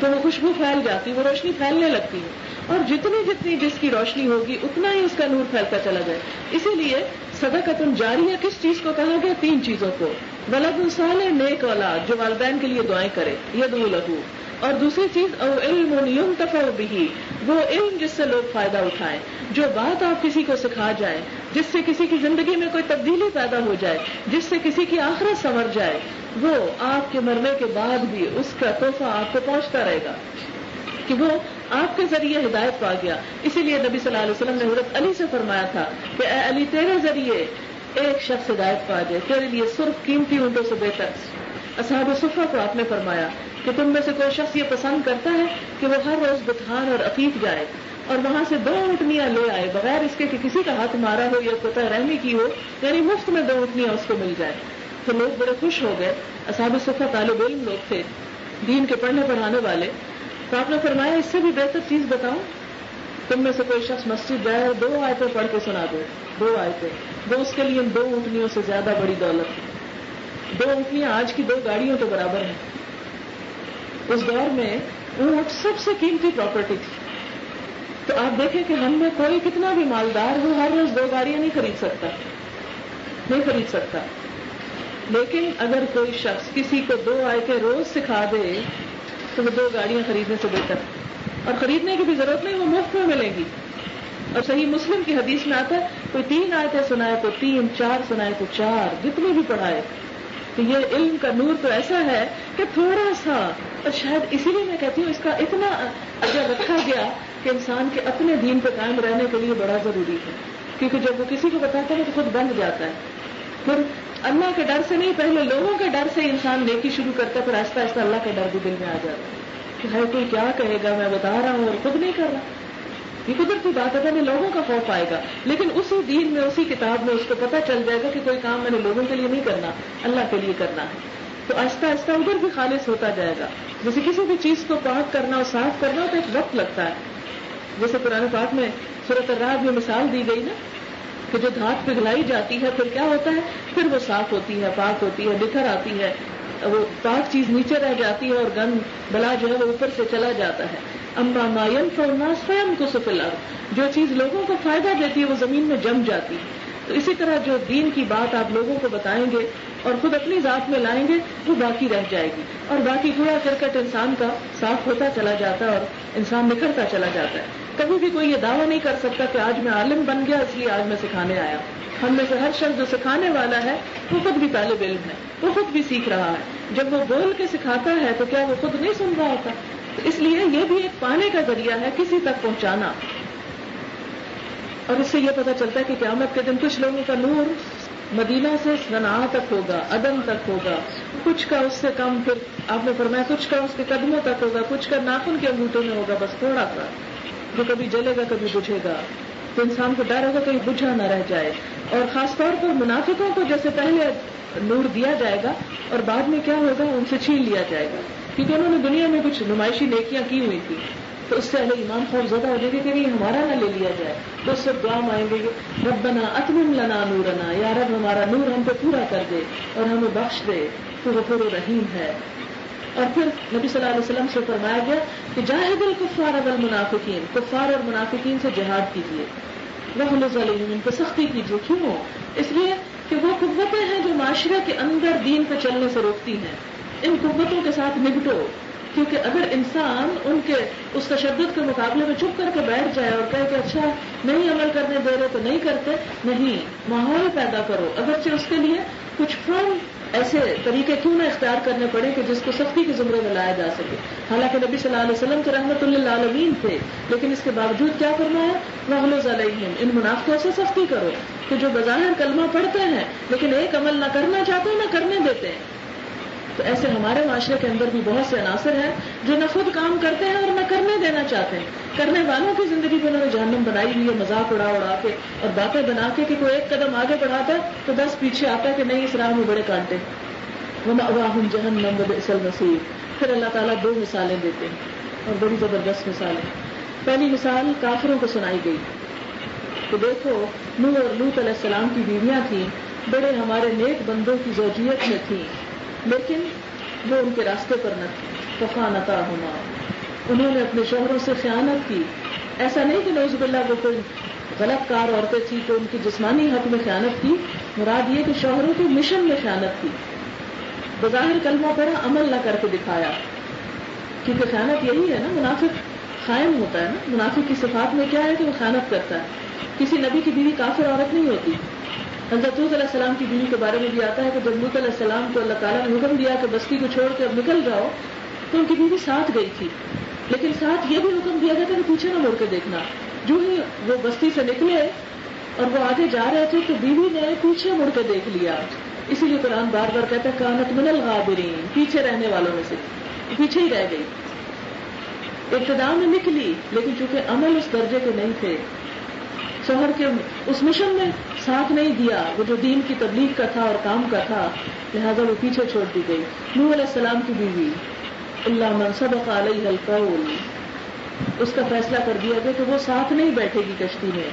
تو وہ خوشبو پھیل جاتی، وہ روشنی پھیلنے لگتی ہے، اور جتنی جتنی جس کی روشنی ہوگی اتنا ہی اس کا نور پھیلتا چلا جائے. اسی لیے صدقۃ جاریہ کس چیز کو کہا گیا؟ 3 چیزوں کو. ولد صالح، نیک اولاد جو والدین کے لیے دعائیں کرے، یدعو لہ. اور دوسری چیز او علم ینتفع بہ، وہ علم جس سے لوگ فائدہ اٹھائیں. جو بات آپ کسی کو سکھا جائیں، جس سے کسی کی زندگی میں کوئی تبدیلی پیدا ہو جائے، جس سے کسی کی آخرت سنور جائے، وہ آپ کے مرنے کے بعد بھی اس کا تحفہ آپ کو پہنچتا رہے گا کہ وہ آپ کے ذریعے ہدایت پا گیا. اسی لیے نبی صلی اللہ علیہ وسلم نے حضرت علی سے فرمایا تھا کہ اے علی، تیرے ذریعے ایک شخص ہدایت پا جائے، تیرے لیے سرخ قیمتی اونٹوں سے بہتر. اصحاب صفہ کو آپ نے فرمایا کہ تم میں سے کوئی شخص یہ پسند کرتا ہے کہ وہ ہر روز بتھان اور عقیق جائے اور وہاں سے 2 اونٹنیاں لے آئے بغیر اس کے کہ کسی کا ہاتھ مارا ہو یا قطع رحمی کی ہو، یعنی مفت میں 2 اونٹنیاں اس کو مل جائے. تو لوگ بڑے خوش ہو گئے. اصحاب صفہ طالب علم لوگ تھے، دین کے پڑھنے پڑھانے والے. تو آپ نے فرمایا اس سے بھی بہتر چیز بتاؤ، تم میں سے کوئی شخص مسجد جائے اور 2 آیتیں پڑھ کے سنا دے، 2 آیتیں، وہ اس کے لیے ان 2 اونٹنیوں سے زیادہ بڑی دولت ہے. 2 اونٹنیاں آج کی 2 گاڑیوں کے برابر ہیں. اس دور میں اونٹ سب سے قیمتی پراپرٹی تھی. تو آپ دیکھیں کہ ہم میں کوئی کتنا بھی مالدار ہو ہر روز 2 گاڑیاں نہیں خرید سکتا. لیکن اگر کوئی شخص کسی کو 2 آیتیں روز سکھا دے تو وہ 2 گاڑیاں خریدنے سے بہتر، اور خریدنے کی بھی ضرورت نہیں، وہ مفت میں ملیں گی. اور صحیح مسلم کی حدیث میں آتا ہے کوئی 3 آیتیں سنائے تو 3، 4 سنائے تو 4، جتنی بھی پڑھائے. تو یہ علم کا نور تو ایسا ہے کہ تھوڑا سا، اور شاید اسی لیے میں کہتی ہوں اس کا اتنا اجر رکھا گیا کہ انسان کے اپنے دین پہ قائم رہنے کے لیے بڑا ضروری ہے. کیونکہ جب وہ کسی کو بتاتا ہے تو خود بن جاتا ہے. پھر اللہ کے ڈر سے نہیں، پہلے لوگوں کے ڈر سے انسان نیکی شروع کرتا ہے، پھر آہستہ آہستہ اللہ کا ڈر بھی دل میں آ جاتا ہے کہ ہر کوئی کیا کہے گا، میں بتا رہا ہوں اور خود نہیں کر رہا. یہ قدرتی بات ہے، پہلے لوگوں کا خوف آئے گا، لیکن اسی دین میں، اسی کتاب میں اس کو پتہ چل جائے گا کہ کوئی کام میں نے لوگوں کے لیے نہیں کرنا، اللہ کے لیے کرنا ہے. تو آہستہ آہستہ ادھر بھی خالص ہوتا جائے گا. جیسے کسی بھی چیز کو پاک کرنا اور صاف کرنا تو ایک وقت لگتا ہے. جیسے قرآن پاک میں سورۃ الرعد میں مثال دی گئی نا کہ جو دھات پگھلائی جاتی ہے پھر کیا ہوتا ہے، پھر وہ صاف ہوتی ہے، پاک ہوتی ہے، نکھر آتی ہے، وہ پاک چیز نیچے رہ جاتی ہے اور گند بلا جو ہے وہ اوپر سے چلا جاتا ہے. اما ما ينفع الناس فيمكث في الارض، جو چیز لوگوں کو فائدہ دیتی ہے وہ زمین میں جم جاتی ہے. تو اسی طرح جو دین کی بات آپ لوگوں کو بتائیں گے اور خود اپنی ذات میں لائیں گے وہ باقی رہ جائے گی، اور باقی کوڑا کرکٹ انسان کا صاف ہوتا چلا جاتا ہے اور انسان نکھرتا چلا جاتا ہے. کبھی بھی کوئی یہ دعویٰ نہیں کر سکتا کہ آج میں عالم بن گیا اس لیے آج میں سکھانے آیا. ہم میں سے ہر شخص جو سکھانے والا ہے وہ خود بھی طالب علم ہے، وہ خود بھی سیکھ رہا ہے. جب وہ بول کے سکھاتا ہے تو کیا وہ خود نہیں سن رہا ہوتا؟ تو اس لیے یہ بھی ایک پانے کا ذریعہ ہے، کسی تک پہنچانا. اور اس سے یہ پتہ چلتا ہے کہ قیامت کے دن کچھ لوگوں کا نور مدینہ سے صنعاء تک ہوگا، عدن تک ہوگا، کچھ کا اس سے کم، پھر آپ نے فرمایا کچھ کا اس کے قدموں تک ہوگا، کچھ کا ناخن کے انگوٹھوں میں ہوگا، بس تھوڑا سا جو کبھی جلے گا کبھی بجھے گا. تو انسان کو ڈر ہوگا کہیں بجھا نہ رہ جائے. اور خاص طور پر منافقوں کو جیسے پہلے نور دیا جائے گا اور بعد میں کیا ہوگا، ان سے چھین لیا جائے گا، کیونکہ انہوں نے دنیا میں کچھ نمائشی نیکیاں کی ہوئی تھی. تو اس سے اہل ایمان خوف زدہ ہو جائے گا کہ نہیں ہمارا نہ لے لیا جائے. تو اس سے دعا مانگیں گے ربنا اتمم لنا نورنا، یا رب ہمارا نور ہم پہ پورا کر دے اور ہمیں بخش دے، تو غفور رحیم ہے. اور پھر نبی صلی اللہ علیہ وسلم سے فرمایا گیا کہ جاہد الکفار والمنافقین، کفار اور منافقین سے جہاد کیجیے، وغلظ علیہم، ان پہ سختی کیجیے. کیوں؟ اس لیے کہ وہ قوتیں ہیں جو معاشرے کے اندر دین پہ چلنے سے روکتی ہیں. ان قوتوں کے ساتھ نپٹو، کیونکہ اگر انسان ان کے اس تشدد کے مقابلے میں چپ کر کے بیٹھ جائے اور کہے کہ اچھا نہیں عمل کرنے دے رہے تو نہیں کرتے، نہیں، ماحول پیدا کرو. اگرچہ اس کے لیے کچھ فرم ایسے طریقے کیوں نہ اختیار کرنے پڑے کہ جس کو سختی کے زمرے میں لایا جا سکے. حالانکہ نبی صلی اللہ علیہ وسلم تو رحمت للعالمین تھے، لیکن اس کے باوجود کیا فرمایا؟ وغلظ علیہم، ان منافقوں سے سختی کرو کہ جو بظاہر کلمہ پڑھتے ہیں لیکن ایک عمل نہ کرنا چاہتے نہ کرنے دیتے ہیں. تو ایسے ہمارے معاشرے کے اندر بھی بہت سے عناصر ہیں جو نہ خود کام کرتے ہیں اور نہ کرنے دینا چاہتے ہیں. کرنے والوں کی زندگی کو انہوں نے جہنم بنائی ہوئی ہے، مذاق اڑا اڑا کے اور باتیں بنا کے کہ کوئی ایک قدم آگے بڑھاتا ہے تو بس پیچھے آتا ہے کہ نہیں اس راہ میں بڑے کانٹے. وَمَأْوَاهُمْ جَهَنَّمُ وَبِئْسَ الْمَصِيرُ. پھر اللہ تعالیٰ دو مثالیں دیتے ہیں اور بڑی زبردست مثالیں. پہلی مثال کافروں کو سنائی گئی کہ دیکھو نوح اور لوط علیہ السلام کی بیویاں تھیں، بڑے ہمارے نیک بندوں کی زوجیت میں تھیں، لیکن وہ ان کے راستے پر نہ تھی. فَخَانَتَاهُمَا، انہوں نے اپنے شوہروں سے خیانت کی. ایسا نہیں کہ نعوذ باللہ وہ کوئی غلط کار عورتیں تھیں تو ان کی جسمانی حق میں خیانت کی، مراد یہ کہ شوہروں کے مشن میں خیانت کی. بظاہر کلمہ پڑھا، عمل نہ کر کے دکھایا. کیونکہ خیانت یہی ہے نا، منافق خائن ہوتا ہے نا. منافق کی صفات میں کیا ہے کہ وہ خیانت کرتا ہے. کسی نبی کی بیوی کافر عورت نہیں ہوتی. حضرت لوط علیہ السلام کی بیوی کے بارے میں بھی آتا ہے کہ جب لوط علیہ السلام کو اللہ تعالیٰ نے حکم دیا کہ بستی کو چھوڑ کے اب نکل جاؤ تو ان کی بیوی ساتھ گئی تھی، لیکن ساتھ یہ بھی حکم دیا گیا تھا کہ پیچھے نہ مڑ کے دیکھنا. جو ہی وہ بستی سے نکلے اور وہ آگے جا رہے تھے تو بیوی نے پیچھے مڑ کے دیکھ لیا. اسی لیے قرآن بار بار کہتا ہے کانت من الغابرین، پیچھے رہنے والوں میں سے، پیچھے ہی رہ گئی. ابتدا میں نکلی لیکن چونکہ عمل اس درجے کے نہیں تھے، شوہر کے اس مشن میں ساتھ نہیں دیا وہ جو دین کی تبلیغ کا تھا اور کام کا تھا، لہذا وہ پیچھے چھوڑ دی گئی. نوح علیہ السلام کی بیوی الا من سبق علیہ القول، اس کا فیصلہ کر دیا گیا کہ وہ ساتھ نہیں بیٹھے گی کشتی میں.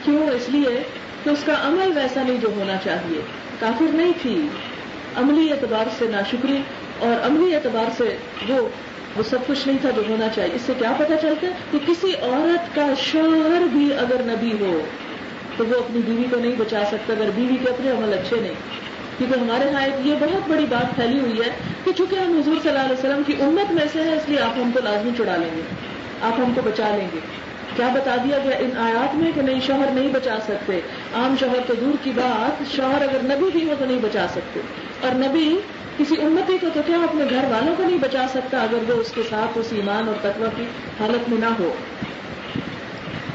کیوں؟ اس لیے کہ اس کا عمل ویسا نہیں جو ہونا چاہیے. کافر نہیں تھی، عملی اعتبار سے ناشکری اور عملی اعتبار سے وہ سب کچھ نہیں تھا جو ہونا چاہیے. اس سے کیا پتہ چلتا ہے کہ کسی عورت کا شوہر بھی اگر نبی ہو تو وہ اپنی بیوی کو نہیں بچا سکتا اگر بیوی کے اپنے عمل اچھے نہیں. کیونکہ ہمارے ہاں یہ بہت بڑی بات پھیلی ہوئی ہے کہ چونکہ ہم حضور صلی اللہ علیہ وسلم کی امت میں سے ہیں اس لیے آپ ہم کو لازمی چھڑا لیں گے، آپ ہم کو بچا لیں گے. کیا بتا دیا گیا ان آیات میں کہ نہیں، شوہر نہیں بچا سکتے. عام شوہر تو دور کی بات، شوہر اگر نبی بھی ہو تو نہیں بچا سکتے. اور نبی کسی امتی کو تو کیا اپنے گھر والوں کو نہیں بچا سکتا اگر وہ اس کے ساتھ اس ایمان اور تقوی کی حالت میں نہ ہو.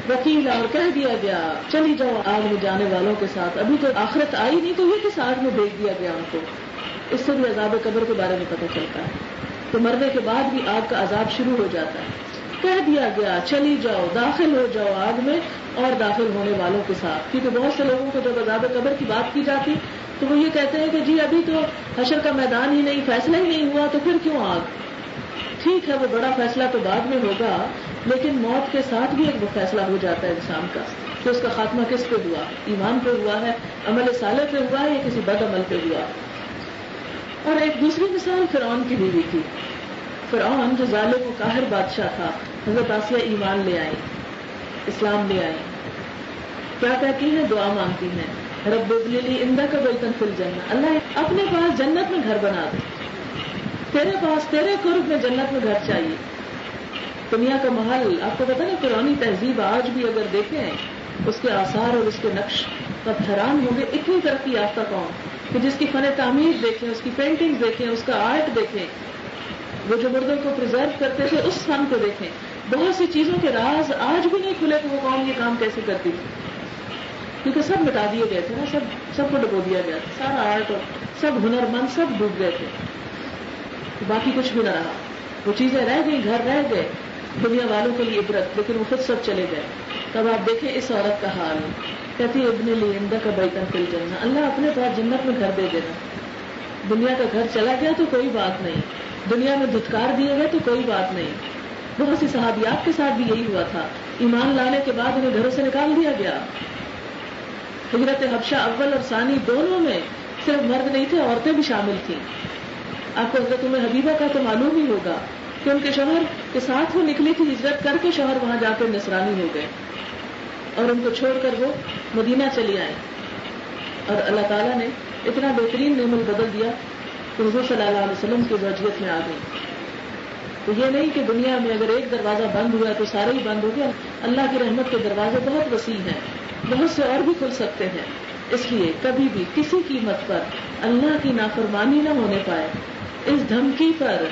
وکیل اور کہہ دیا گیا چلی جاؤ آگ میں جانے والوں کے ساتھ. ابھی تو آخرت آئی نہیں تو یہ کس آگ میں بھیج دیا گیا ان کو. اس سے بھی عذاب قبر کے بارے میں پتہ چلتا ہے. تو مرنے کے بعد بھی آگ کا عذاب شروع ہو جاتا ہے. کہہ دیا گیا چلی جاؤ، داخل ہو جاؤ آگ میں اور داخل ہونے والوں کے ساتھ. کیونکہ بہت سے لوگوں کو جب عذاب قبر کی بات کی جاتی تو وہ یہ کہتے ہیں کہ جی ابھی تو حشر کا میدان ہی نہیں، فیصلہ ہی نہیں ہوا تو پھر کیوں آگ. ٹھیک ہے وہ بڑا فیصلہ تو بعد میں ہوگا، لیکن موت کے ساتھ بھی ایک فیصلہ ہو جاتا ہے انسان کا کہ اس کا خاتمہ کس پہ ہوا، ایمان پہ ہوا ہے، عمل صالح پہ ہوا ہے یا کسی بد عمل پہ ہوا. اور ایک دوسری مثال فرعون کی بیوی کی. فرعون جو ظالم و قاہر بادشاہ تھا، حضرت آسیہ ایمان لے آئی، اسلام لے آئی. کیا کہتی ہیں؟ دعا مانگتی ہیں رب ابن لی عندک بیتا فی الجنہ، اللہ اپنے پاس جنت میں گھر بنا دے، تیرے پاس تیرے قرب میں جنت میں گھر چاہیے. دنیا کا محل آپ کو پتا نا، پرانی تہذیب آج بھی اگر دیکھیں اس کے آثار اور اس کے نقش تب حیران ہوں گے. اتنی ترقی یافتہ قوم کہ جس کی فن تعمیر دیکھیں، اس کی پینٹنگ دیکھیں، اس کا آرٹ دیکھیں، وہ جو مردوں کو پرزرو کرتے تھے اس فن کو دیکھیں. بہت سی چیزوں کے راز آج بھی نہیں کھلے کہ وہ قوم یہ کام کیسے کرتی تھی، کیونکہ سب مٹا دیے گئے تھے نا، سب کو ڈبو دیا گیا تھا. سارا آرٹ اور سب ہنرمند سب ڈوب گئے تھے، باقی کچھ بھی نہ رہا. وہ چیزیں رہ گئی، گھر رہ گئے دنیا والوں کے لیے عبرت، لیکن وہ خود سب چلے گئے. تب آپ دیکھیں اس عورت کا حال. کہتی ہے ابن لی عندک بیتا فی الجنہ، اللہ اپنے پاس جنت میں گھر دے دینا. دنیا کا گھر چلا گیا تو کوئی بات نہیں، دنیا میں دھتکار دیے گئے تو کوئی بات نہیں. بہت سی صحابیات کے ساتھ بھی یہی ہوا تھا. ایمان لانے کے بعد انہیں گھروں سے نکال دیا گیا. ہجرت حبشہ اول اور ثانی دونوں میں صرف مرد نہیں تھے، عورتیں بھی شامل تھیں. آپ کو حضرت ام حبیبہ کا تو معلوم ہی ہوگا کہ ان کے شوہر کے ساتھ وہ نکلی تھی، ہجرت کر کے شوہر وہاں جا کر نصرانی ہو گئے اور ان کو چھوڑ کر وہ مدینہ چلی آئے، اور اللہ تعالیٰ نے اتنا بہترین نعم البدل دیا کہ حضور صلی اللہ علیہ وسلم کی زوجیت میں آ گئی۔ تو یہ نہیں کہ دنیا میں اگر ایک دروازہ بند ہوا تو سارے ہی بند ہو گیا، اللہ کی رحمت کے دروازے بہت وسیع ہیں، بہت سے اور بھی کھل سکتے ہیں۔ اس لیے کبھی بھی کسی قیمت پر اللہ کی نافرمانی نہ ہونے پائے، اس دھمکی پر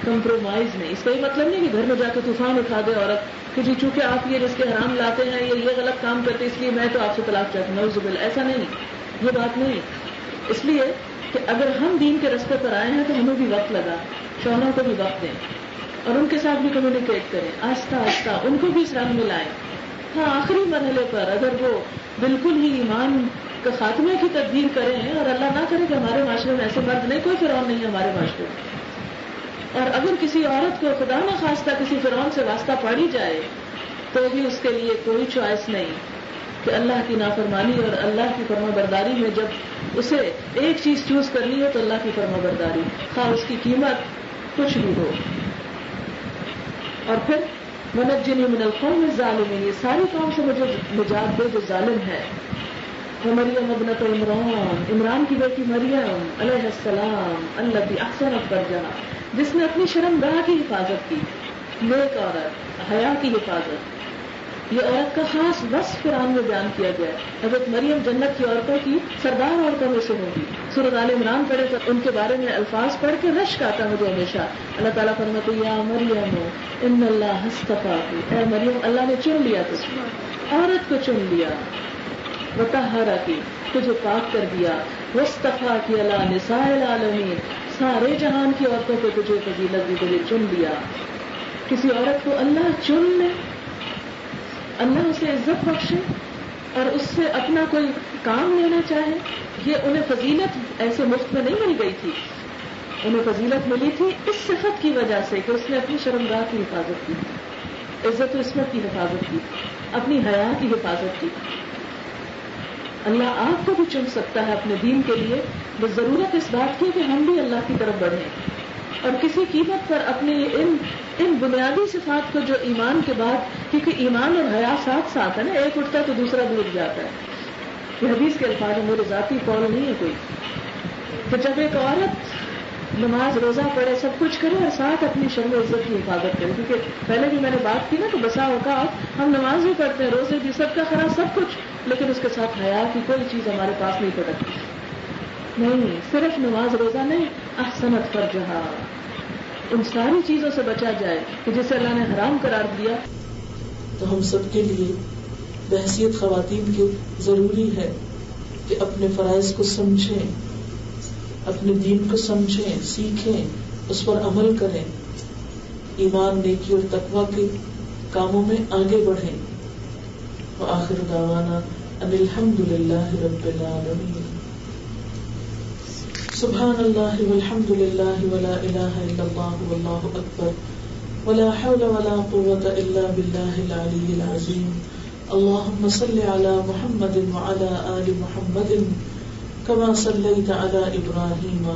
کمپرومائز نہیں۔ اس کا یہ مطلب نہیں کہ گھر میں جا کے طوفان اٹھا دے عورت کہ جی چونکہ آپ یہ رزق حرام لاتے ہیں یا یہ غلط کام کرتے اس لیے میں تو آپ سے طلاق چاہتی ہوں، نعوذ باللہ، ایسا نہیں، یہ بات نہیں۔ اس لیے کہ اگر ہم دین کے راستے پر آئے ہیں تو ہمیں بھی وقت لگا، شوہروں کو بھی وقت دیں اور ان کے ساتھ بھی کمیونیکیٹ کریں، آہستہ آہستہ ان کو بھی اس رنگ میں لائیں۔ ہاں آخری مرحلے پر اگر وہ بالکل ہی ایمان کا خاتمے کی تدبیر کریں، اور اللہ نہ کرے کہ ہمارے معاشرے میں ایسے مرد نہیں، کوئی فرعون نہیں ہے ہمارے معاشرے میں، اور اگر کسی عورت کو خدا نہ خواستہ کسی فرعون سے واسطہ پڑی جائے تو بھی اس کے لیے کوئی چوائس نہیں کہ اللہ کی نافرمانی اور اللہ کی فرما برداری میں جب اسے ایک چیز چوز کرنی ہے تو اللہ کی فرما برداری، خواہ اس کی قیمت کچھ بھی ہو۔ اور پھر وَنَجِّنِي مِنَ الْقَوْمِ الظَّالِمِينَ، یہ ساری قوم سے مجھے نجات دے جو ظالم ہے۔ ومریم ابنۃ عمران کی بیٹی مریم علیہ السلام التی احسنت فرجها، جس نے اپنی شرمگاہ کی حفاظت کی، نیک عورت، حیا کی حفاظت۔ یہ عورت کا خاص وصف قرآن میں بیان کیا گیا ہے۔ حضرت مریم جنت کی عورتوں کی سردار عورتوں میں سے ہوگی۔ سورۃ آل عمران پڑھے تو ان کے بارے میں الفاظ پڑھ کے رشک آتا مجھے ہمیشہ۔ اللہ تعالیٰ فرماتے ہیں یا مریم ان اللہ اصطفاکی، اے مریم اللہ نے چن لیا تجھے، عورت کو چن لیا، وطہرکی، تجھے پاک کر دیا، واصطفاکی علی نساء العالمین، سارے جہان کی عورتوں کو تجھے فضیلت دی، تجھے چن لیا۔ کسی عورت کو اللہ چن لے، اللہ اسے عزت بخشے اور اس سے اپنا کوئی کام لینا چاہے، یہ انہیں فضیلت ایسے مفت میں نہیں مل گئی تھی، انہیں فضیلت ملی تھی اس صفت کی وجہ سے کہ اس نے اپنی شرمگاہ کی حفاظت کی، عزت و عصمت کی حفاظت کی، اپنی حیا کی حفاظت کی۔ اللہ آپ کو بھی چن سکتا ہے اپنے دین کے لیے، بس ضرورت اس بات کی کہ ہم بھی اللہ کی طرف بڑھیں اور کسی قیمت پر اپنے ان بنیادی صفات کو جو ایمان کے بعد، کیونکہ ایمان اور حیا ساتھ ساتھ ہے نا، ایک اٹھتا ہے تو دوسرا ڈوب جاتا ہے، یہ حدیث کے الفاظ میرے ذاتی قول نہیں ہے کوئی، کہ جب ایک عورت نماز روزہ پڑھے سب کچھ کرے اور ساتھ اپنی شرم و عزت کی حفاظت کرے، کیونکہ پہلے بھی میں نے بات کی نا کہ بسا اوقات ہم نماز بھی پڑھتے ہیں، روزے بھی، سب کا خراب سب کچھ، لیکن اس کے ساتھ حیا کی کوئی چیز ہمارے پاس نہیں پڑتی۔ نہیں، صرف نماز روزہ نہیں، احسنت فرجہا، ان ساری چیزوں سے بچا جائے کہ جسے اللہ نے حرام قرار دیا۔
تو ہم سب کے لیے بحیثیت خواتین کے ضروری ہے کہ اپنے فرائض کو سمجھیں، اپنے دین کو سمجھیں، سیکھیں، اس پر عمل کریں، ایمان، نیکی اور تقوی کے کاموں میں آگے بڑھیں۔ وآخر دعوانا ان الحمد للہ رب العالمین۔ سبحان اللہ والحمد للہ ولا الہ الا اللہ واللہ اکبر ولا حول ولا قوة الا باللہ العلی العظیم۔ اللہم صل علی محمد وعلی آل محمد كما صليت على إبراهيم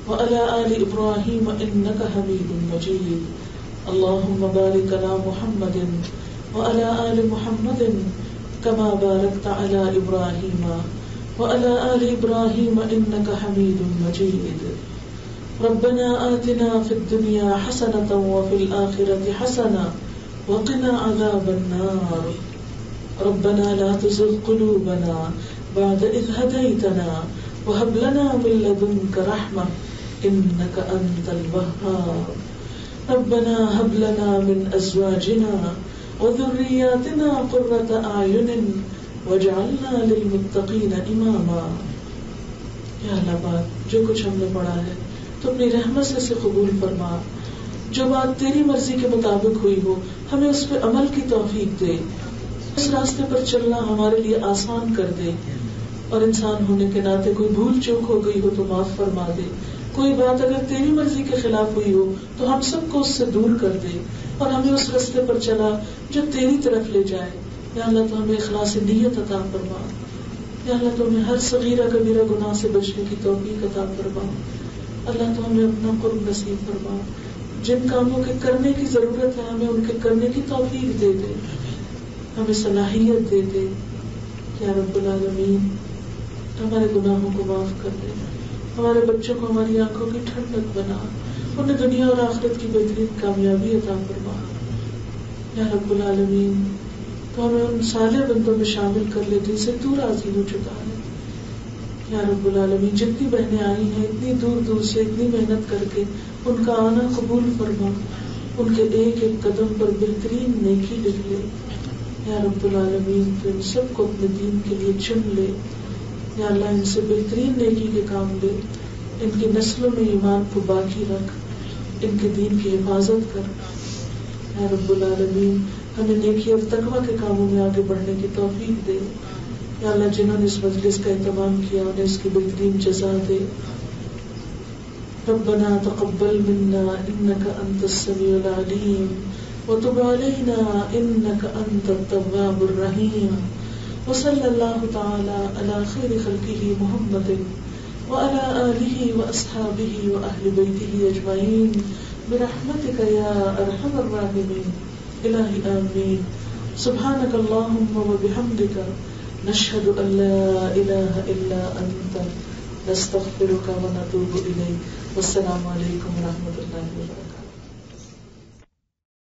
وعلى آل إبراهيم إنك حميد مجيد۔ اللهم بارك على محمد وعلى آل محمد كما باركت على إبراهيم وعلى آل إبراهيم إنك حميد مجيد۔ ربنا آتنا في الدنيا حسنة وفي الآخرة حسنة وقنا عذاب النار۔ ربنا لا تزغ قلوبنا بعد إذ هديتنا وهب لنا من لدنك رحمة إنك أنت الوهاب۔ ربنا هب لنا من أزواجنا وذرياتنا قرة أعين واجعلنا للمتقين إماما۔ یا اللہ پاک، جو کچھ ہم نے پڑھا ہے تو اپنی رحمت سے اسے قبول فرما، جو بات تیری مرضی کے مطابق ہوئی ہو ہمیں اس پہ عمل کی توفیق دے، اس راستے پر چلنا ہمارے لیے آسان کر دے، اور انسان ہونے کے ناطے کوئی بھول چوک ہو گئی ہو تو معاف فرما دے، کوئی بات اگر تیری مرضی کے خلاف ہوئی ہو تو ہم سب کو اس سے دور کر دے اور ہمیں اس راستے پر چلا جو تیری طرف لے جائے۔ یا اللہ تو ہمیں اخلاص نیت عطا فرما، یا اللہ تو ہمیں ہر صغیرہ کبیرہ گناہ سے بچنے کی توفیق عطا فرما، اللہ تو ہمیں اپنا قرب نصیب فرما. جن کاموں کے کرنے کی ضرورت ہے ہمیں ان کے کرنے کی توفیق دے دے, ہمیں صلاحیت دے دے یا رب العالمین. ہمارے گناہوں کو معاف کر دے, ہمارے بچوں کو ہماری آنکھوں کی ٹھنڈک بنا, انہیں دنیا اور آخرت کی بہترین کامیابی عطا فرما یا رب العالمین. تو ہمیں ان صالح بندوں میں شامل کر لے جن سے تو راضی ہو چکا ہے یا رب العالمین. جتنی بہنیں آئی ہیں اتنی دور دور سے اتنی محنت کر کے, ان کا آنا قبول فرما, ان کے ایک ایک قدم پر بہترین نیکی لکھ لے یا رب العالمین. تو ان سب کو اپنے دین کے لیے چن لے یا اللہ, ان سے بہترین نیکی کے کام لے, ان کی نسلوں میں ایمان کو باقی رکھ, ان کے دین کی حفاظت کر یا رب العالمین. ہمیں نیکی اور تقوی کے کاموں میں آگے بڑھنے کی توفیق دے یا اللہ. جنہوں نے اس مجلس کا اہتمام کیا انہیں اس کی بہترین جزا دے. ربنا تقبل منا انك انت السميع العليم وتب علينا انك انت التواب الرحيم. وصلى الله تعالى على خير خلقه محمد وعلى آله وأصحابه وأهل بيته أجمعين برحمتك يا أرحم الراحمين. إلهي آمين. سبحانك اللهم وبحمدك نشهد أن لا إله إلا أنت نستغفرك ونتوب إليك. والسلام عليكم ورحمة الله وبركاته.